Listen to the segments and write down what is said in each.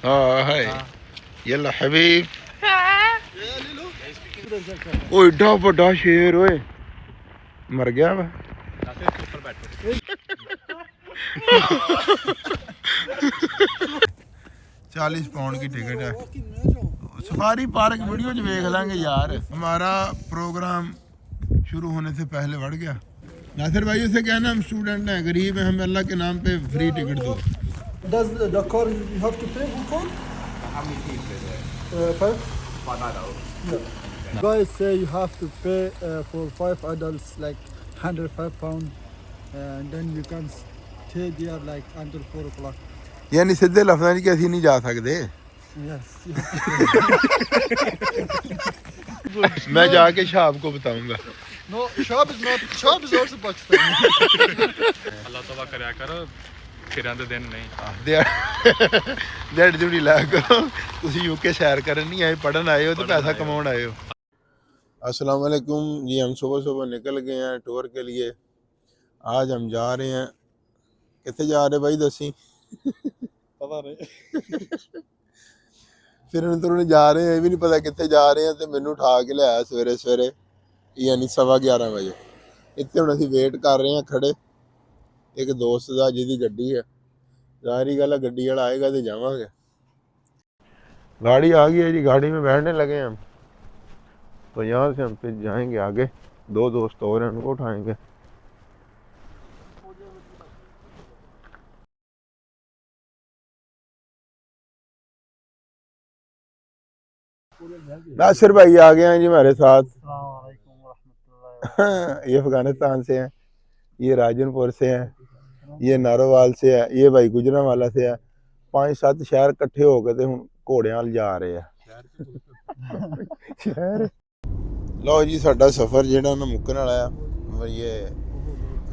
हाँ है। यल्ला हबीब। ओ एडा बड़ा शेर ओए मर गया वा। 40 पाउंड की टिकट है। सफारी पार्क वीडियो च देख लेंगे यार। हमारा प्रोग्राम शुरू होने से पहले बढ़ गया। नासिर भाई उसे कहना हम स्टूडेंट हैं, गरीब हैं, हमें अल्लाह के नाम पे फ्री टिकट दो। Does the car you have to pay for car? How many fees is it? Five. For an adult? Yeah. Guys say you have to pay for 5 adults like £105, and then you can stay there like until 4 o'clock. यानी सीधे लफ्ज़ां कि ਅਸੀਂ नहीं जा सकते। Yes. मैं जाके शाब को बताऊंगा। No, Shab is not. Shab is also Pakistani. अल्लाह तौबा करया करो फिरां दे दिन नहीं दिहाड़ी दिहड़ी लाया करो। तुसी यूके सैर करन नहीं आए, पढ़न आए हो तो पैसा कमाउण आए हो। अस्सलाम वालेकुम जी, हम सुबह सुबह निकल गए हैं टूर के लिए। आज हम जा रहे हैं, कितने जा रहे भाई दसी? पता नहीं। फिरन तुरन जा रहे हैं, ये भी नहीं पता कितने जा रहे हैं। तो मैनू उठा के लिया सवेरे सवेरे यानी 11:15 बजे। इतने हुण असीं वेट कर रहे हैं खड़े एक दोस्त का जिहदी गड्डी है। ज़ाहिरी गल है गड्डी वाला आएगा तो जावांगे। गाड़ी आ गई है जी, गाड़ी में बैठने लगे हैं हम। तो यहाँ से हम फिर जाएंगे आगे। 2 दोस्त और हैं, उनको उठाएंगे। नासिर भाई आ गए हैं जी हमारे साथ। ये अफगानिस्तान से हैं, ये राजनपुर से हैं, ये नारोवाल से है, ये भाई गुजरांवाला से है। 5-7 शहर इकट्ठे हो गए थे हुण घोड़ियां वाल जा रहे हैं। शहर लो जी, साडा सफ़र जिहड़ा ना मुक्कन वाला है। ये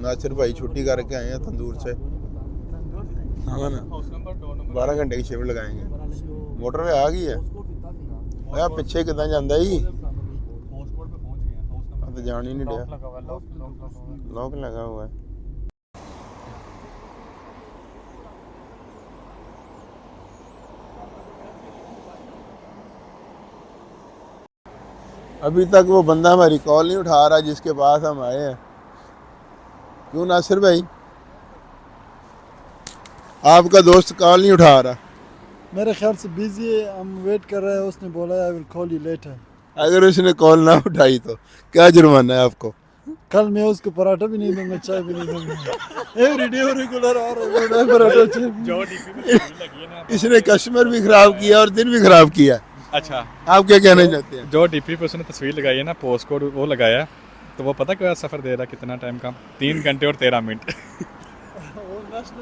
नासिर भाई छुट्टी करके आए हैं तंदूर से। हाँ ना, 12 घंटे की शिफ्ट लगाएंगे। मोटरवे आ गई है। यार पिछे कितना जाता ही तो जान ही नहीं दिया। लॉक लगा हुआ है। अभी तक वो बंदा हमारी कॉल नहीं उठा रहा जिसके पास हम आए हैं। क्यों नासिर भाई, आपका दोस्त कॉल नहीं उठा रहा? मेरे ख्याल से बिजी है, हम वेट कर रहे हैं। उसने बोला I will call you later. अगर उसने कॉल ना उठाई तो क्या जुर्माना है आपको? कल मैं उसको पराठा भी नहीं दूंगा, चाय भी नहीं दूंगा। एवरीडे रेगुलर आ रहा है पराठा चाय। जो डीपी में तस्वीर लगी है ना, इसने कस्टमर भी खराब किया और दिन भी खराब किया। अच्छा आप क्या कहना चाहते हैं? जो डीपी पे उसने तस्वीर लगाई है ना, पोस्ट कोड वो लगाया, तो वो पता क्या सफर दे रहा कितना टाइम का? 3 घंटे और 13 मिनट।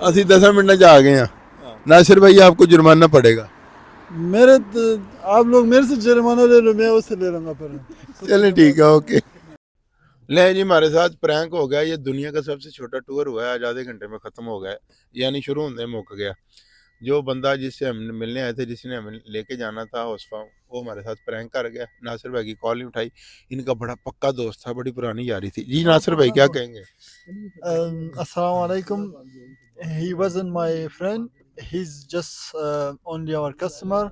असी 10 मिनट जा आ गए हैं। नासिर भाई आपको जुर्माना पड़ेगा। मेरे तो, आप लोग मेरे से जुर्माना ले लो, मैं उससे ले लूंगा फिर। चलें ठीक है, ओके। ले जी, हमारे साथ प्रैंक हो गया। ये दुनिया का सबसे छोटा टूर हुआ है, आज आधे घंटे में ख़त्म हो गया। यानी शुरू होने मुक गया। जो बंदा जिससे हम मिलने आए थे, जिसने हमें लेके जाना था हौसफा, वो हमारे साथ प्रैंक कर गया। नासिर भाई की कॉल नहीं उठाई। इनका बड़ा पक्का दोस्त था, बड़ी पुरानी यारी थी। जी नासिर भाई क्या कहेंगे? Assalamu alaikum. He wasn't my friend. He's just only our customer.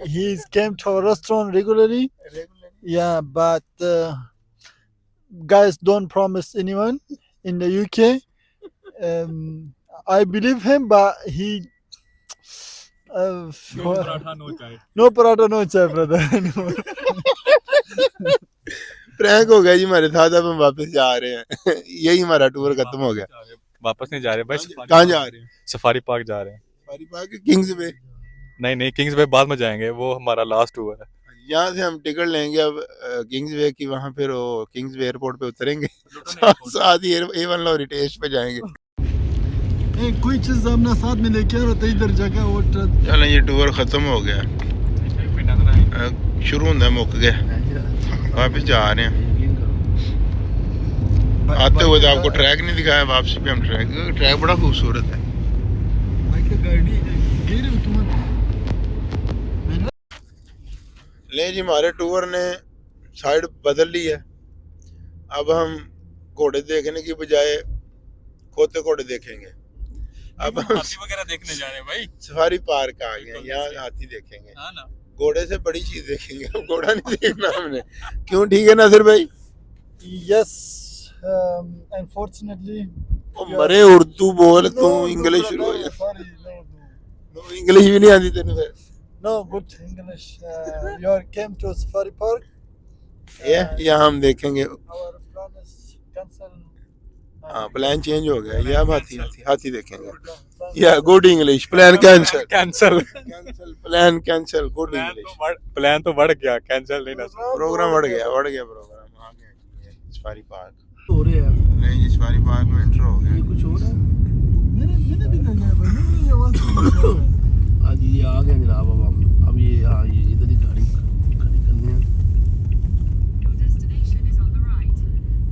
He's came to our restaurant regularly. Yeah, but guys, don't promise anyone in the UK. I believe him, but he. No paratha no chai. No paratha, no chai, brother. No. Prank हो गया जी हमारे साथ। अब हम वापस जा रहे हैं। यही हमारा टूर खत्म हो गया। वापस नहीं जा रहे भाई, कहाँ जा रहे हैं? सफारी पार्क जा रहे हैं। सफारी पार्क, किंग्स वे? नहीं किंग्स वे बाद में जाएंगे, वो हमारा लास्ट टूर है। यहाँ से हम टिकट लेंगे अब किंग्स वे की। वहाँ फिर वो किंग्स वे एयरपोर्ट पे उतरेंगे। साथ ही A1 लॉरिटेज पे जाएंगे। कोई चीज अपना साथ में लेके आ रहा था इधर जगह वो। चलें ये टूर ख़त्म हो गया। शुरू होने मुक गया। वापस जा रहे हैं। आते हुए तो आपको ट्रैक नहीं दिखाया, वापसी पे हम ट्रैक बड़ा खूबसूरत है। ले जी, हमारे टूर ने साइड बदल ली है। अब हम घोड़े देखने की बजाय खोते घोड़े देखेंगे। अब हम हाथी वगैरह देखने जा रहे हैं भाई। सफारी पार्क आ गए हैं, यहाँ हाथी देखेंगे, हाँ ना। घोड़े से बड़ी चीज देखेंगे, अब घोड़ा नहीं देखना हमने। क्यों, ठीक है नासिर भाई? Yes, unfortunately. ओ मरे, उर्दू बोल तू, इंग्लिश शुरू हो जा। Sorry, No, इंग्लिश भी नहीं आती तेरे फिर। no, good English. We are came to Safari Park. ये यहाँ हम देखेंगे। Our plan is cancel. हाँ, प्लान चेंज हो गया, ये हम हाथी देखेंगे। या good English, plan cancel. Cancel. Plan cancel, good English. Plan तो बढ़ गया, कैंसिल नहीं ना। प्रोग्राम बढ़ गया प्रोग्राम। आ गया सफारी पार्क हो रहे हैं। नहीं जी, सफारी पार्क में एंटर हो गए। ये कुछ और है। मैंने भी नहीं गया भाई, मैंने ये आवाज आज ये आ गए जनाब। अब ये हाँ, ये इधर ही गाड़ी खड़ी करनी है।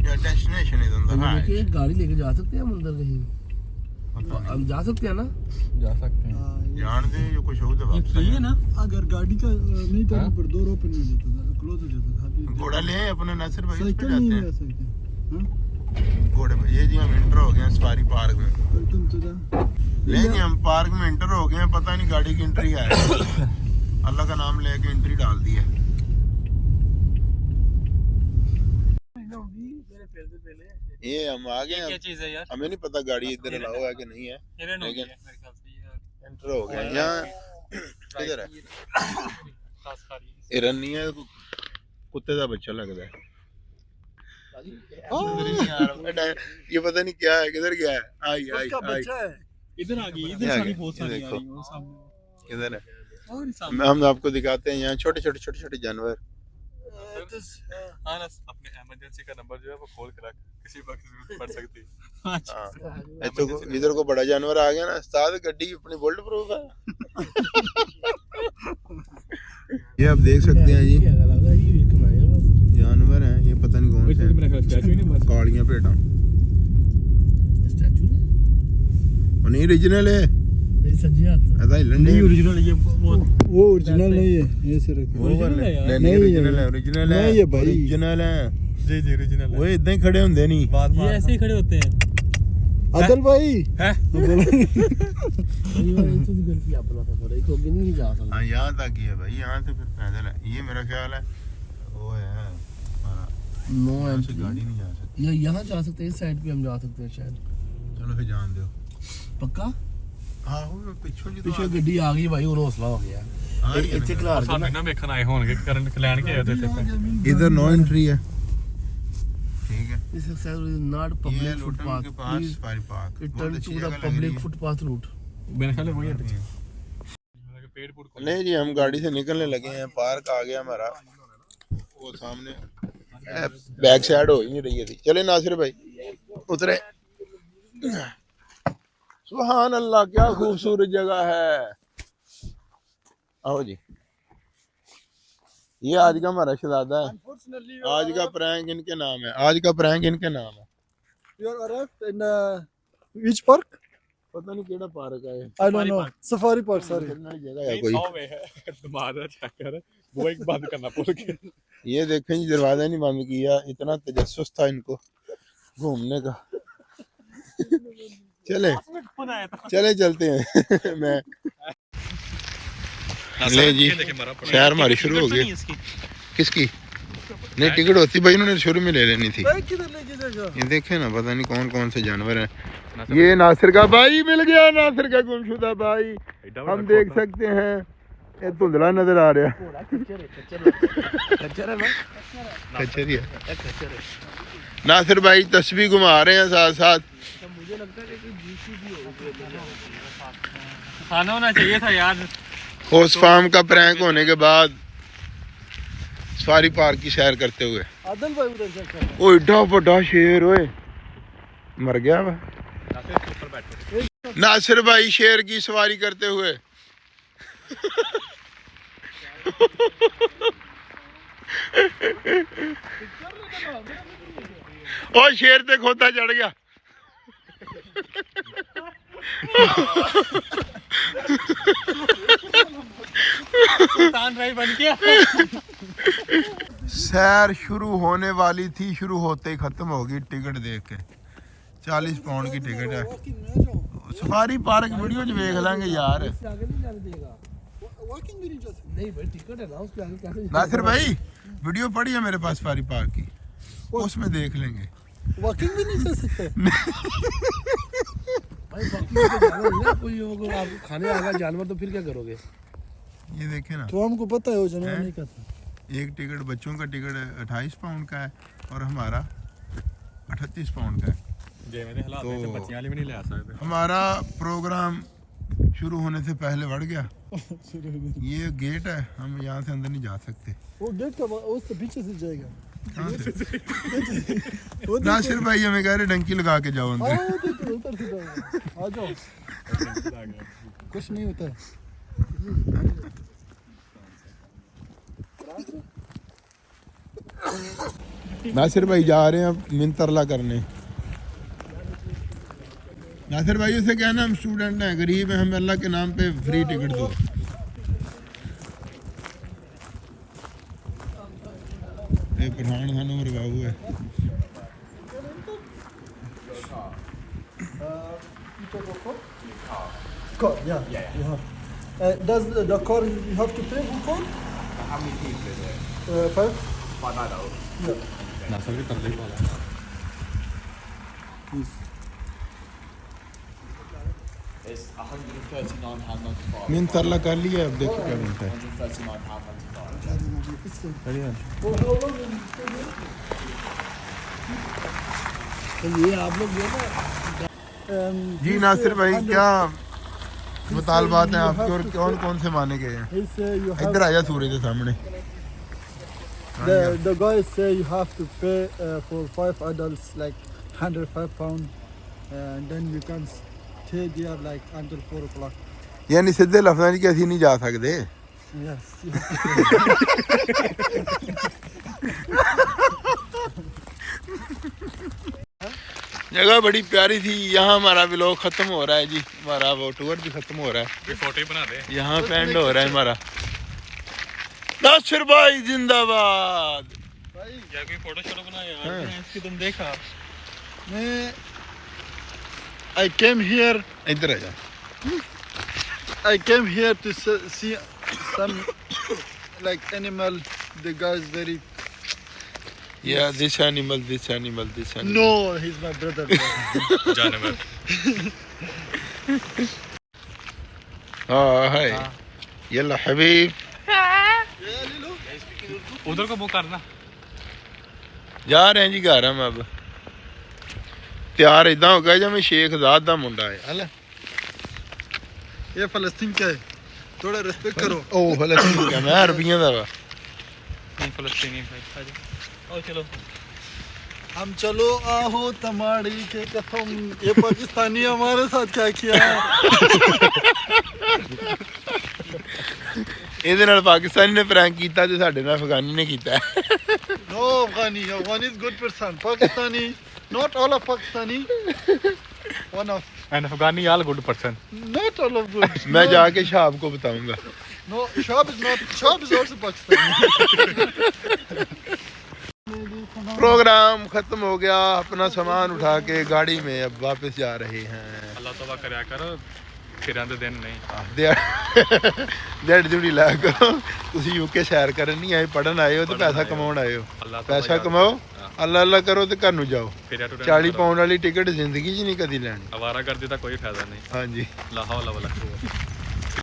Your destination is on the right. देखिए, गाड़ी लेके जा सकते हैं हम अंदर कहीं? हम जा सकते हैं ना? जा सकते हैं। जान दे, जो कुछ हो तो वापस सही है ना। अगर गाड़ी का नहीं था पर डोर ओपन हो जाता था, क्लोज हो जाता था। अभी घोड़ा ले आए अपने नासिर भाई, उस पे साइकिल जाते नहीं हैं ले सकते। हाँ, घोड़े पे। ये जी हम एंटर हो गए हैं सफारी पार्क में। Welcome to the. नहीं जी, हम पार्क में एंटर हो गए हैं, पता नहीं गाड़ी की एंट्री है। अल्लाह का नाम लेके एंट्री डाल दी है। ये हम आ गए हैं। चीज है यार? हमें नहीं पता गाड़ी इधर अलाउ है कि नहीं है, लेकिन एंटर हो गए। यहाँ किधर है? हिरन नहीं है, कुत्ते का बच्चा लगता है। ये पता नहीं क्या है, किधर गया है? आई आई उसका आई, बच्चा है। इधर आ गई, ये इधर आ सारी गई, बहुत ये सारी आ देखो। रही हैं वो सामने। किधर है? और ही सामने। हम आपको दिखाते हैं यहाँ छोटे छोटे जानवर। हाँ ना, अपने इमरजेंसी का नंबर जो है वो खोल के रख, किसी वक्त जरूरत पड़ सकती है। हाँ, ये तो इधर को बड़ा जानवर आ गया ना, साथ गड्डी अपनी बुलेट प्रूफ है। ये आप देख सकते हैं जी, जानवर हैं ये, पता नहीं कौन से हैं। कालियां भेड़ां, स्टैचू और नहीं ओरिजिनल है, मेरी सज्जी हाथ ऐसा हिलन नहीं। ओरिजिनल ये वो ओरिजिनल नहीं है, ये से रखे। ओरिजिनल है, नहीं, ओरिजिनल है, ओरिजिनल है, नहीं है भाई। ओरिजिनल है। जी जी ओरिजिनल वो इतना ही खड़े होंगे नहीं। ये ऐसे ही खड़े होते हैं। आदल भाई हैं? तो भी गलती आप लोग कर रहे, तो आगे नहीं जा सकते। हाँ, यहाँ तक ही है भाई, यहाँ से फिर पैदल है। ये मेरा ख्याल है वो है हमारा, नो यहाँ से एंट्री। गाड़ी नहीं जा सकती। या यहाँ जा सकते हैं, इस साइड पे हम जा सकते हैं शायद। चलो फिर जान दो। पक्का? हाँ, वो पीछे जी पिछले गड्डी आ गई भाई, और हौसला हो गया। ਇੱਥੇ ਖਲਾਰ ਕੇ सामने ना वेखन आए होंगे, करंट ਲੈਣ ਕੇ ਆਏ थे ਇੱਥੇ। इधर नो एंट्री है, ठीक है। This is not ये public लुटन footpath. के पास Please सफारी पार्क, बहुत return अच्छी to the जगह लग रही public है। footpath route. मेरे ख्याल में वही है पीछे। पेड़ पूड़ को नहीं जी, हम गाड़ी से निकलने लगे हैं, पार्क आ गया हमारा, वो सामने बैक साइड हो ही नहीं रही थी। चले नासिर भाई, उतरे। सुभान अल्लाह, क्या खूबसूरत जगह है। आओ जी, ये आज का हमारा शहजादा है। आज का प्रैंक इनके नाम है, आज का प्रैंक इनके नाम है। You are arrived in which park? पता नहीं केड़ा पार्क है। I don't know. Safari Park, sorry. जगह है कोई। दमाद चेक कर, वो एक बंद करना भूल गए। ये देखें जी, दरवाजा नहीं बंद किया, इतना तजस्सुस था इनको घूमने का। चले चलते हैं। मैं ले जी, शहर हमारी शुरू हो गई। किसकी? नहीं, टिकट होती भाई, उन्होंने शुरू में ले लेनी थी। किधर लेके जाएगा? ये देखे ना, पता नहीं कौन कौन से जानवर हैं। ये नासिर का भाई मिल गया, नासिर का गुमशुदा भाई, हम देख सकते हैं। ये धुंधला नजर आ रहा है, खच्चर ही है। नासिर भाई तस्वीर घुमा रहे हैं साथ साथ। मुझे लगता है कि जीसीबी खाना होना चाहिए था यार। होस्ट फार्म का प्रैंक होने के बाद सफारी पार्क की सैर करते हुए, आदल भाई उधर चेक कर। ओ एडा बड़ा शेर, ओए मर गया वा। नासिर भाई शेर की सवारी करते हुए। ओ शेर ते खोता चढ़ गया। बन गया। सैर शुरू होने वाली थी, शुरू होते ही खत्म हो गई। टिकट देख के 40 पाउंड की टिकट है, ਸਫਾਰੀ ਪਾਰਕ ਵੀਡੀਓ 'ਚ ਵੇਖ ਲਾਂਗੇ ਯਾਰ। इससे आगे नहीं जाने देगा। वॉकिंग भी नहीं जा सकते। नहीं भाई टिकट है ना उसके आगे कैसे नासिर भाई वीडियो पड़ी है मेरे पास सफारी पार्क की, उसमें देख लेंगे। वॉकिंग भी नहीं जा सकते। भाई बाकी तो जाना नहीं ना, कोई अगर आपको खाने आएगा जानवर तो फिर क्या करोगे? ये देखे ना, तो हमको पता है वो जानवर हैं? नहीं करता। एक टिकट बच्चों का टिकट 28 पाउंड का है और हमारा 38 पाउंड का है। ਜਿਵੇਂ ਦੇ ਹਾਲਾਤ ਨੇ तो- ਬੱਚਿਆਂ ਵਾਲੀ ਵੀ ਨਹੀਂ ਲੈ ਸਕਦੇ। हमारा प्रोग्राम शुरू होने से पहले बढ़ गया। ये गेट है, हम यहाँ से अंदर नहीं जा सकते। वो गेट का उससे पीछे से जाएगा। कहाँ से? नासिर भाई हमें कह रहे डंकी लगा के जाओ अंदर। आओ देखो उधर से जाएगा। आ जाओ, कुछ नहीं होता है। नासिर भाई जा रहे हैं अब मिनतरला करने। नासिर भाई से कहना हम स्टूडेंट हैं, गरीब हैं, हमें अल्लाह के नाम पे फ्री टिकट दो। ये पठान खान उमर बाबू है। Car, yeah, you have. Does the car you have to pay for car? How many people is there? 5. 5 adults. Yeah. ਨਸਲ ਵੀ ਤਰਲੇ ਪਾ ਲੈ। It's £139.95. मिनतरला कर लिया, अब देखो क्या मिलता है। For how long will you stay there? तो ये आप लोग जो है ना जी This, नासिर भाई 100 क्या मुतालबात हैं आपके और कौन कौन से माने गए हैं? He say you have. इधर आजा सूरज के सामने। The guys say you have to pay for 5 adults like £105, and then you can stay there like until 4 o'clock. यानी सीधे लफ्ज़ां च कि ਅਸੀਂ नहीं जा सकते। Yes. You have to pay. जगह बड़ी प्यारी थी। यहाँ हमारा व्लॉग खत्म हो रहा है जी, हमारा वो टूर भी खत्म हो रहा है। ये फोटो ही बना दे। यहाँ पे एंड हो रहा है हमारा। नासिर भाई जिंदाबाद। यार कोई फोटो शोटो बना यार, हाँ। इसकी तुम देखा। मैं I came here. इधर आजा। I came here to see some like animal. The guy is very. Yeah, this animal, this animal, this animal. No, he's my brother. जानवर। हाँ है। यल्ला हबीब। उधर को मुंह करना। जा रहे हैं जी घर हम अब। ਤਿਆਰ ਇਦਾਂ ਹੋ ਗਿਆ ਜਿਵੇਂ ਸ਼ੇਖ ਜ਼ਾਦ ਦਾ ਮੁੰਡਾ ਹੈ। ਹਲੇ ये फलस्तीन का है, थोड़ा रेस्पेक्ट करो। ਉਹ ਫਲਸਤੀਨ ਦਾ, ਮੈਂ ਅਰਬੀਆਂ ਦਾ ਵਾ। नहीं फलस्तीनी भाई। आओ चलो। हम चलो आहो तमाड़ी के कसम, ये पाकिस्तानी हमारे साथ क्या किया है? ਇਹਦੇ ਨਾਲ ਪਾਕਿਸਤਾਨੀ ਨੇ ਪ੍ਰੈਂਕ ਕੀਤਾ ਤੇ ਸਾਡੇ ਨਾਲ ਅਫਗਾਨੀ ਨੇ ਕੀਤਾ। No, Afghani is good person. Pakistani, not all of Pakistani. One of, and Afghani all good person. not all of good. मैं No, जाके शाब को बताऊंगा। No, Shab is not. Shab is also Pakistani. Program खत्म हो गया, अपना सामान उठा के गाड़ी में अब वापस जा रहे हैं। अल्लाह तौबा करया करो, फिर आंदे दिन नहीं। ਦਿਹਾੜੀ ਦਿਹੜੀ ਲਾਇਆ ਕਰੋ। ਤੁਸੀਂ ਯੂਕੇ ਸੈਰ ਕਰਨ ਨਹੀਂ ਆਏ, ਪੜਨ ਆਏ ਹੋ ਤੇ ਪੈਸਾ ਕਮਾਉਣ ਆਏ ਹੋ। अल्लाह तौबा ਪੈਸਾ याद ਕਮਾਓ, हाँ। ਅੱਲਾ ਅੱਲਾ ਕਰੋ ਤੇ ਘਰ ਨੂੰ ਜਾਓ। फिर या तो 40 ਪਾਉਂਡ ਵਾਲੀ ਟਿਕਟ ਜ਼ਿੰਦਗੀ 'ਚ ਨਹੀਂ ਕਦੀ ਲੈਣੀ। आवारा गर्दी का कोई फायदा नहीं। ਹਾਂਜੀ। ला हौला वला कुव्वत।